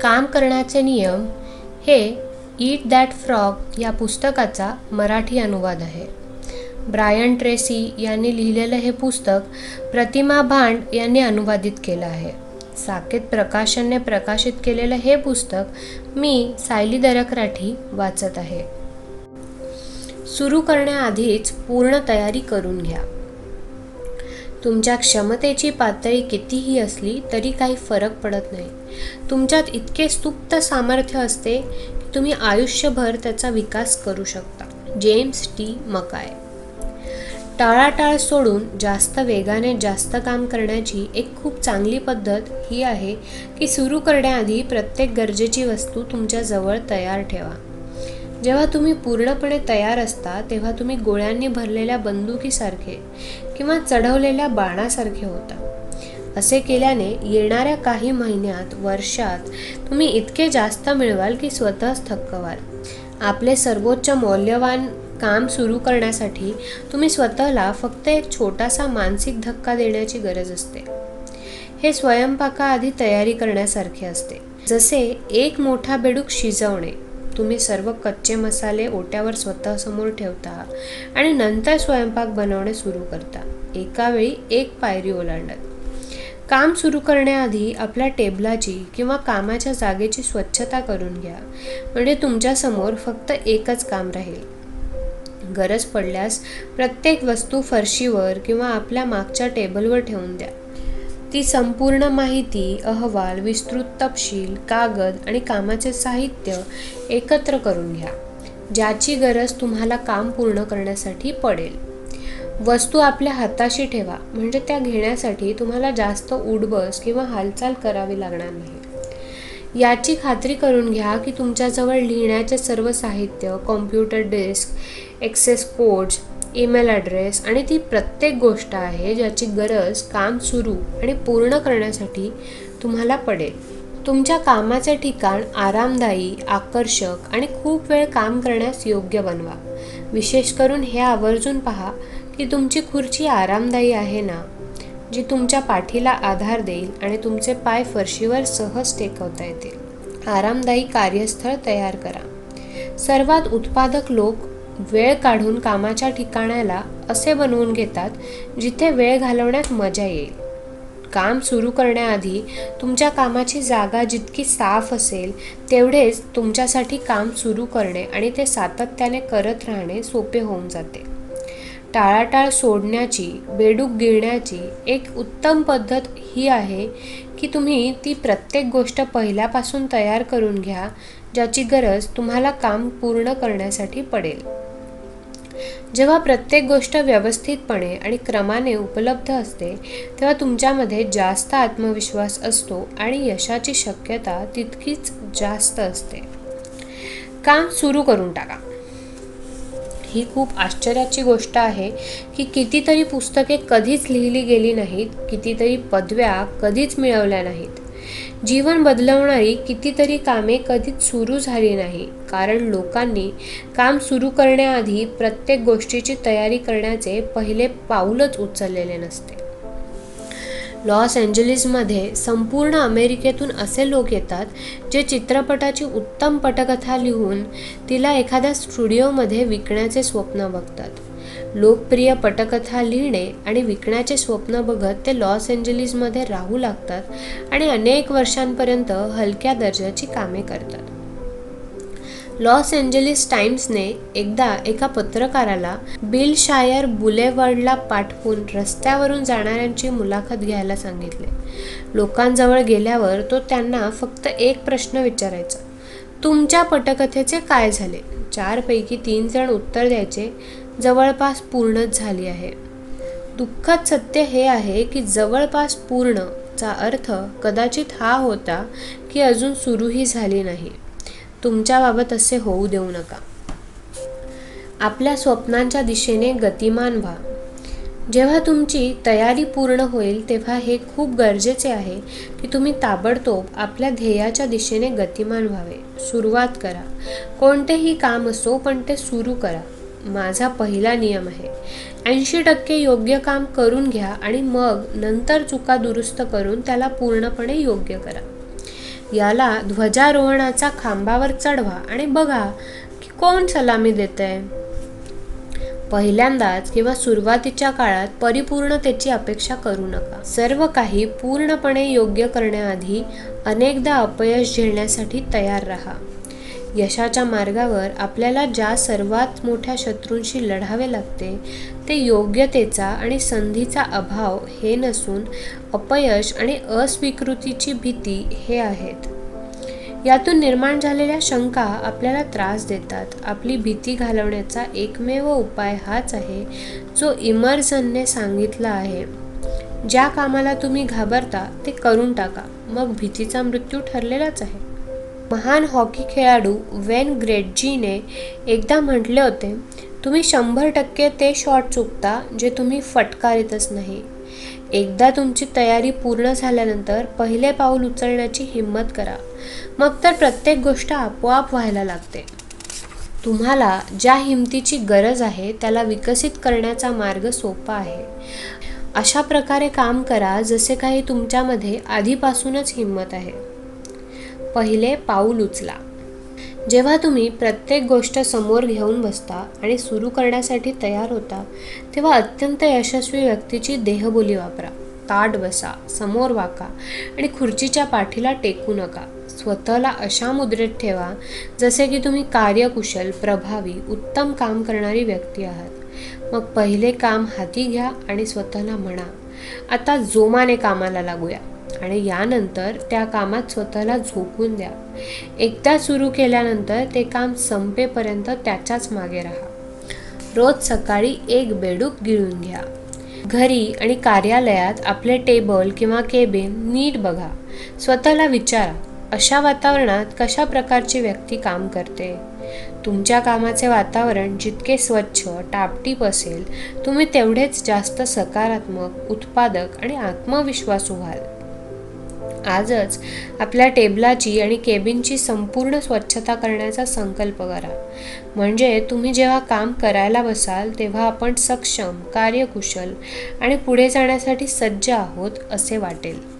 काम करण्याचे नियम हे ईट दॅट फ्रॉग या पुस्तकाचा मराठी अनुवाद आहे. ब्रायन ट्रेसी यांनी लिहिलेलं हे पुस्तक प्रतिमा भांड यांनी अनुवादित केलं आहे. साकेत प्रकाशनने प्रकाशित केलेलं हे पुस्तक मी सायली दरकराठी वाचत आहे. सुरू करण्याआधीच पूर्ण तयारी करून घ्या. तुमच्या क्षमतेची पातळी कितीही असली तरी काही फरक पडत नाही. तुमच्यात इतके सुप्त सामर्थ्य असते की तुम्ही आयुष्यभर त्याचा विकास करू शकता. James T McKay. टाळाटाळ सोडून जास्त वेगाने जास्त काम करण्याची एक खूप चांगली पद्धत ही आहे की सुरू करण्याआधी प्रत्येक गरजेची वस्तू तुमच्या जवळ तयार ठेवा. जेव्हा तुम्ही पूर्णपणे तयार असता तेव्हा तुम्ही गोळ्यांनी भरलेल्या बंदुकीसारखे किंवा चढवलेल्या बाणासारखे होता. असे केल्याने येणाऱ्या काही महिन्यात वर्षात तुम्ही इतके जास्त मिळवाल की स्वतःच थक्क व्हाल. आपले सर्वोच्च मौल्यवान काम सुरू करण्यासाठी तुम्ही स्वतःला फक्त एक छोटासा मानसिक धक्का देण्याची गरज असते. हे स्वयंपाकाआधी तयारी करण्यासारखे असते. जसे एक मोठा बेडूक शिजवणे. तुम्ही सर्व कच्चे मसाले ओट्यावर स्वतःसमोर ठेवता आणि नंतर स्वयंपाक बनवणे सुरू करता, एका वेळी एक पायरी ओलांडत. काम सुरू करण्याआधी आपल्या टेबलाची किंवा कामाच्या जागेची स्वच्छता करून घ्या. म्हणजे तुमच्यासमोर फक्त एकच काम राहील. गरज पडल्यास प्रत्येक वस्तू फरशीवर किंवा आपल्या मागच्या टेबलवर ठेवून द्या. ती संपूर्ण माहिती, अहवाल, विस्तृत तपशील, कागद आणि कामाचे साहित्य एकत्र करून घ्या, ज्याची गरज तुम्हाला काम पूर्ण करण्यासाठी पडेल. वस्तू आपल्या हाताशी ठेवा, म्हणजे त्या घेण्यासाठी तुम्हाला जास्त उठबस किंवा हालचाल करावी लागणार नाही. याची खात्री करून घ्या की तुमच्याजवळ लिहिण्याचे सर्व साहित्य, computer desk, access codes, email address आणि ती प्रत्येक गोष्ट आहे ज्याची गरज काम सुरू आणि पूर्ण करण्यासाठी तुम्हाला पडेल. तुमच्या कामाचे ठिकाण आरामदायी, आकर्षक आणि खूप वेळ काम करण्यास योग्य बनवा. विशेष करून हे आवर्जून पहा की तुमची खुर्ची आरामदायी आहे ना, जी तुमच्या पाठीला आधार देईल आणि तुमचे पाय फरशीवर सहज टेकवता येतील. आरामदायी कार्यस्थळ तयार करा. सर्वात उत्पादक लोक वेळ काढून कामाच्या ठिकाणाला असे बनवून घेतात जिथे वेळ घालवण्यात मजा येईल. काम सुरू करण्याआधी तुमच्या कामाची जागा जितकी साफ असेल तेवढेच तुमच्यासाठी काम सुरू करणे आणि ते सातत्याने करत राहणे सोपे होऊन जाते. टाळाटाळ सोडण्याची, बेडूक गिळण्याची एक उत्तम पद्धत ही आहे की तुम्ही ती प्रत्येक गोष्ट पहिल्यापासून तयार करून घ्या ज्याची गरज तुम्हाला काम पूर्ण करण्यासाठी पडेल. जेव्हा प्रत्येक गोष्ट व्यवस्थितपणे आणि क्रमाने उपलब्ध असते तेव्हा तुमच्यामध्ये जास्त आत्मविश्वास असतो आणि यशाची शक्यता तितकीच जास्त असते. काम सुरू करून टाका. ही खूप आश्चर्याची गोष्ट आहे की कितीतरी पुस्तके कधीच लिहिली गेली नाहीत, कितीतरी पदव्या कधीच मिळवल्या नाहीत, जीवन बदलवणारी कितीतरी कामे कधीच सुरू झाली नाही, कारण लोकांनी काम सुरू करण्याआधी प्रत्येक गोष्टीची तयारी करण्याचे पहिले पाऊलच उचललेले नसते. लॉस एंजलिसमध्ये संपूर्ण अमेरिकेतून असे लोक येतात जे चित्रपटाची उत्तम पटकथा लिहून तिला एखाद्या स्टुडिओमध्ये विकण्याचे स्वप्न बघतात. लोकप्रिय पटकथा लिहिणे आणि विकण्याचे स्वप्न बघत ते लॉस एंजलिसमध्ये राहू लागतात आणि अनेक वर्षांपर्यंत हलक्या दर्जाची कामे करतात. लॉस एंजलिस टाइम्सने एकदा एका पत्रकाराला बिलशायर बुलेवर्डला पाठवून रस्त्यावरून जाणाऱ्यांची मुलाखत घ्यायला सांगितले. लोकांजवळ गेल्यावर तो त्यांना फक्त एक प्रश्न विचारायचा, तुमच्या पटकथेचे काय झाले? 4 पैकी 3 जण उत्तर द्यायचे, जवळपास पूर्णच झाली आहे. दुःखद सत्य हे आहे की जवळपास पूर्ण चा अर्थ कदाचित हा होता की अजून सुरूही झाली नाही. तुमच्याबाबत असे होऊ देऊ नका. आपल्या स्वप्नांच्या दिशेने गतिमान व्हा. जेव्हा तुमची तयारी पूर्ण होईल तेव्हा हे खूप गरजेचे आहे की तुम्ही ताबडतोब आपल्या ध्येयाच्या दिशेने गतिमान व्हावे. सुरुवात करा. कोणतेही काम असो पण ते सुरू करा. माझा पहिला नियम आहे, 80% योग्य काम करून घ्या आणि मग नंतर चुका दुरुस्त करून त्याला पूर्णपणे योग्य करा. याला ध्वजारोहणाचा खांबावर चढवा आणि बघा की कोण सलामी देतंय. पहिल्यांदाच किंवा सुरुवातीच्या काळात परिपूर्णतेची अपेक्षा करू नका. सर्व काही पूर्णपणे योग्य करण्याआधी अनेकदा अपयश झेलण्यासाठी तयार राहा. यशाच्या मार्गावर आपल्याला ज्या सर्वात मोठ्या शत्रूंशी लढावे लागते ते योग्यतेचा आणि संधीचा अभाव हे नसून अपयश आणि अस्वीकृतीची भीती हे आहेत. यातून निर्माण झालेल्या शंका आपल्याला त्रास देतात. आपली भीती घालवण्याचा एकमेव उपाय हाच आहे जो इमर्सनने सांगितला आहे. ज्या कामाला तुम्ही घाबरता ते करून टाका, मग भीतीचा मृत्यू ठरलेलाच आहे. महान हॉकी खेळाडू वेन ग्रेटजीने एकदा म्हटले होते, तुम्ही 100% ते शॉट चुकता जे तुम्ही फटकारितच नाही. एकदा तुमची तयारी पूर्ण झाल्यानंतर पहिले पाऊल उचलण्याची हिंमत करा, मग तर प्रत्येक गोष्ट आपोआप व्हायला लागते. तुम्हाला ज्या हिमतीची गरज आहे त्याला विकसित करण्याचा मार्ग सोपा आहे. अशा प्रकारे काम करा जसे काही तुमच्यामध्ये आधीपासूनच हिंमत आहे. पहिले पाऊल उचला. जेव्हा तुम्ही प्रत्येक गोष्ट समोर घेऊन बसता आणि सुरू करण्यासाठी तयार होता तेव्हा अत्यंत यशस्वी व्यक्तीची देहबोली वापरा. ताठ बसा, समोर वाका आणि खुर्चीच्या पाठीला टेकू नका. स्वतःला अशा मुद्रेत ठेवा जसे की तुम्ही कार्यकुशल, प्रभावी, उत्तम काम करणारी व्यक्ती आहात. मग पहिले काम हाती घ्या आणि स्वतःला म्हणा, आता जोमाने कामाला लागूया. आणि यानंतर त्या कामात स्वतःला झोकून द्या. एकदा सुरू केल्यानंतर ते काम संपेपर्यंत त्याच्याच मागे राहा. रोज सकाळी एक बेडूक गिळून घ्या. घरी आणि कार्यालयात आपले टेबल किंवा केबिन नीट बघा. स्वतःला विचारा, अशा वातावरणात कशा प्रकारची व्यक्ती काम करते. तुमच्या कामाचे वातावरण जितके स्वच्छ, टापटीप असेल तुम्ही तेवढेच जास्त सकारात्मक, उत्पादक आणि आत्मविश्वासू व्हाल. आजच आपल्या टेबलाची आणि केबिनची संपूर्ण स्वच्छता करण्याचा संकल्प करा. म्हणजे तुम्ही जेव्हा काम करायला बसाल तेव्हा आपण सक्षम, कार्यकुशल आणि पुढे जाण्यासाठी सज्ज आहोत असे वाटेल.